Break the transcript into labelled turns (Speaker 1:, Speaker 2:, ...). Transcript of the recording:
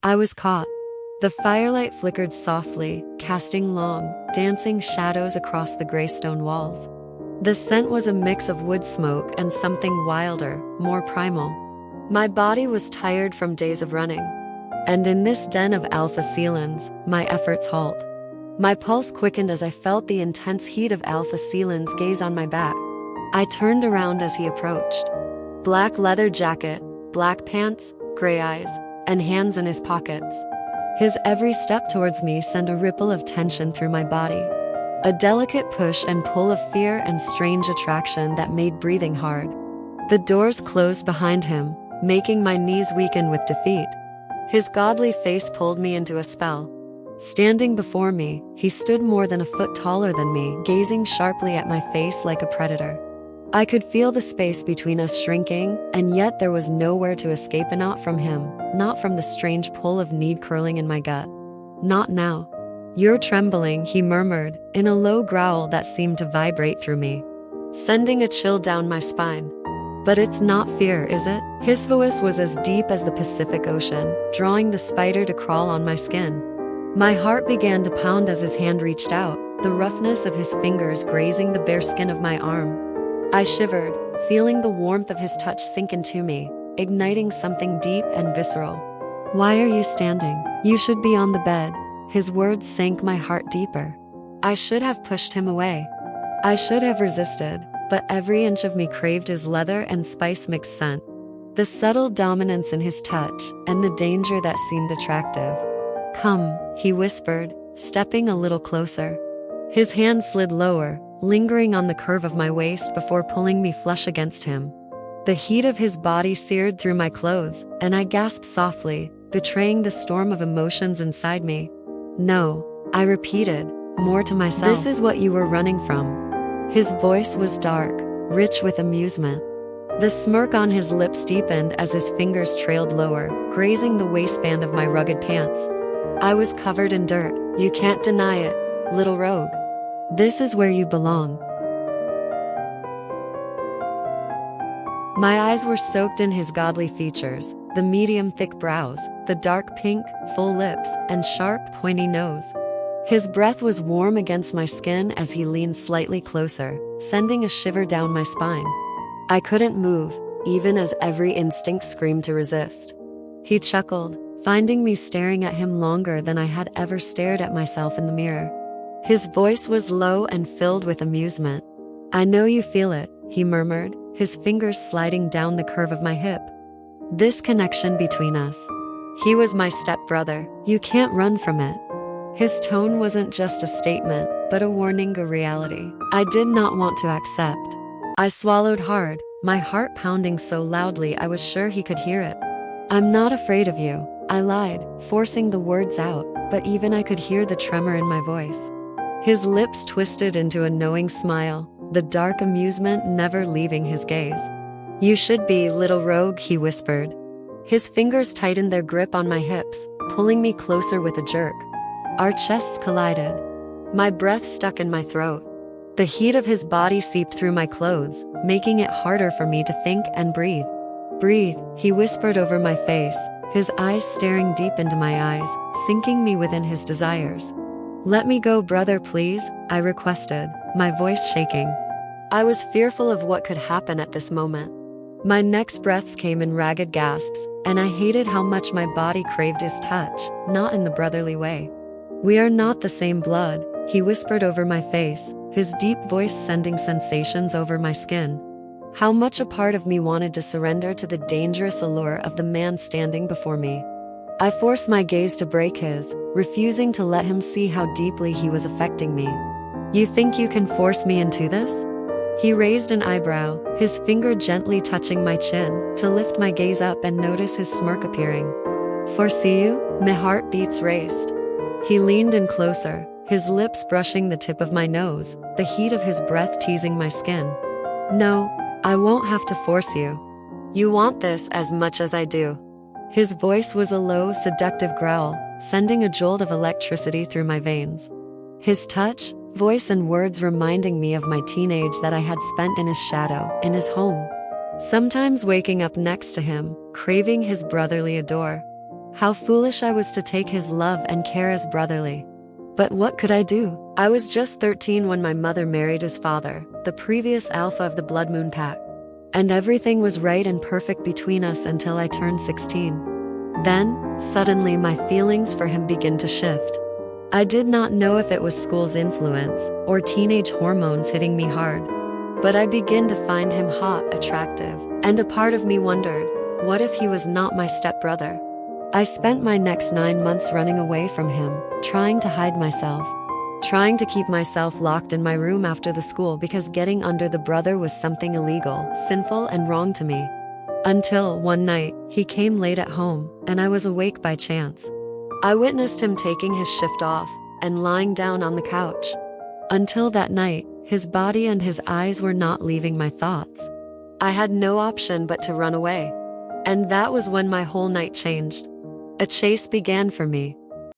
Speaker 1: I was caught. The firelight flickered softly, casting long, dancing shadows across the gray stone walls. The scent was a mix of wood smoke and something wilder, more primal. My body was tired from days of running. And in this den of Alpha Caelans, my efforts halt. My pulse quickened as I felt the intense heat of Alpha Caelan's gaze on my back. I turned around as he approached. Black leather jacket, black pants, gray eyes, and hands in his pockets. His every step towards me sent a ripple of tension through my body. A delicate push and pull of fear and strange attraction that made breathing hard. The doors closed behind him, making my knees weaken with defeat. His godly face pulled me into a spell. Standing before me, he stood more than a foot taller than me, gazing sharply at my face like a predator. I could feel the space between us shrinking, and yet there was nowhere to escape, and not from him, not from the strange pull of need curling in my gut. Not now. You're trembling, he murmured, in a low growl that seemed to vibrate through me, sending a chill down my spine. But it's not fear, is it? His voice was as deep as the Pacific Ocean, drawing the spider to crawl on my skin. My heart began to pound as his hand reached out, the roughness of his fingers grazing the bare skin of my arm. I shivered, feeling the warmth of his touch sink into me, igniting something deep and visceral. Why are you standing? You should be on the bed. His words sank my heart deeper. I should have pushed him away. I should have resisted, but every inch of me craved his leather and spice-mixed scent. The subtle dominance in his touch, and the danger that seemed attractive. Come, he whispered, stepping a little closer. His hand slid lower, lingering on the curve of my waist before pulling me flush against him. The heat of his body seared through my clothes, and I gasped softly, betraying the storm of emotions inside me. No, I repeated, more to myself. This is what you were running from. His voice was dark, rich with amusement. The smirk on his lips deepened as his fingers trailed lower, grazing the waistband of my rugged pants. I was covered in dirt. You can't deny it, little rogue. This is where you belong. My eyes were soaked in his godly features, the medium thick brows, the dark pink, full lips, and sharp, pointy nose. His breath was warm against my skin as he leaned slightly closer, sending a shiver down my spine. I couldn't move, even as every instinct screamed to resist. He chuckled, finding me staring at him longer than I had ever stared at myself in the mirror. His voice was low and filled with amusement. I know you feel it, he murmured, his fingers sliding down the curve of my hip. This connection between us. He was my stepbrother. You can't run from it. His tone wasn't just a statement, but a warning, a reality I did not want to accept. I swallowed hard, my heart pounding so loudly I was sure he could hear it. I'm not afraid of you, I lied, forcing the words out, but even I could hear the tremor in my voice. His lips twisted into a knowing smile, the dark amusement never leaving his gaze. You should be, little rogue, he whispered. His fingers tightened their grip on my hips, pulling me closer with a jerk. Our chests collided. My breath stuck in my throat. The heat of his body seeped through my clothes, making it harder for me to think and breathe. Breathe, he whispered over my face, his eyes staring deep into my eyes, sinking me within his desires. Let me go, brother, please, I requested, my voice shaking. I was fearful of what could happen at this moment. My next breaths came in ragged gasps, and I hated how much my body craved his touch, not in the brotherly way. We are not the same blood, he whispered over my face, his deep voice sending sensations over my skin. How much a part of me wanted to surrender to the dangerous allure of the man standing before me. I forced my gaze to break his, refusing to let him see how deeply he was affecting me. You think you can force me into this? He raised an eyebrow, his finger gently touching my chin, to lift my gaze up and notice his smirk appearing. Foresee you? My heartbeats raced. He leaned in closer, his lips brushing the tip of my nose, the heat of his breath teasing my skin. No, I won't have to force you. You want this as much as I do. His voice was a low, seductive growl, sending a jolt of electricity through my veins. His touch, voice and words reminding me of my teenage that I had spent in his shadow, in his home. Sometimes waking up next to him, craving his brotherly adore. How foolish I was to take his love and care as brotherly. But what could I do? I was just 13 when my mother married his father, the previous alpha of the Blood Moon Pack. And everything was right and perfect between us until I turned 16. Then, suddenly my feelings for him began to shift. I did not know if it was school's influence or teenage hormones hitting me hard. But I began to find him hot, attractive, and a part of me wondered, what if he was not my stepbrother? I spent my next 9 months running away from him, trying to hide myself. Trying to keep myself locked in my room after the school because getting under the brother was something illegal, sinful, and wrong to me. Until, one night, he came late at home, and I was awake by chance. I witnessed him taking his shift off and lying down on the couch. Until that night, his body and his eyes were not leaving my thoughts. I had no option but to run away. And that was when my whole night changed. A chase began for me,